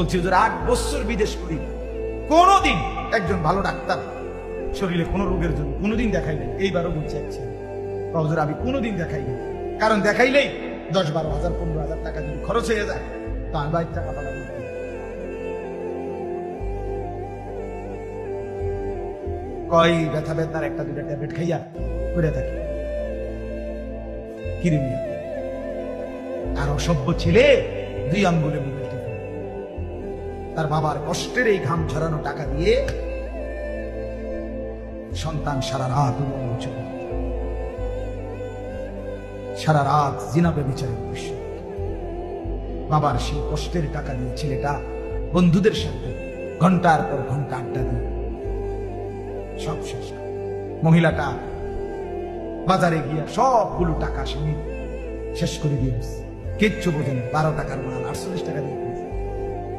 বলছি হুজুর 8 বছর বিদেশ করি, কোনোদিন একজন ভালো ডাক্তার শরীরে কোনো রোগের জন্য কোনোদিন দেখাই নাই। এইবারও বলছে একছে হুজুর আমি কোনোদিন দেখাই নাই, কারণ দেখাইলেই 10-12 হাজার 15 হাজার টাকা যদি খরচ হয়ে যায় তো আমি বাইর টাকা পাঠাবো। কয় ব্যথা বেদনার একটা দুটা ট্যাবলেট খাইয়া করে থাকি কিরে মিয়া। আর অসভ্য ছেলে 2 আঙ্গুলে মোবাইল টিপে তার বাবার কষ্টের এই ঘাম ঝরানো টাকা দিয়ে সন্তান সারা রাত সারা রাত জিনাবে বিচারের দৃশ্য। বাবার সেই কষ্টের টাকা দিয়ে ছেলেটা বন্ধুদের সাথে ঘন্টার পর ঘন্টা আড্ডা দিয়ে সব শেষ করে। মহিলাটা বাজারে গিয়া সবগুলো টাকা শেষ করে দিয়ে কিচ্ছু বোঝেন। 12 টাকার মাল 48 টাকা দিয়ে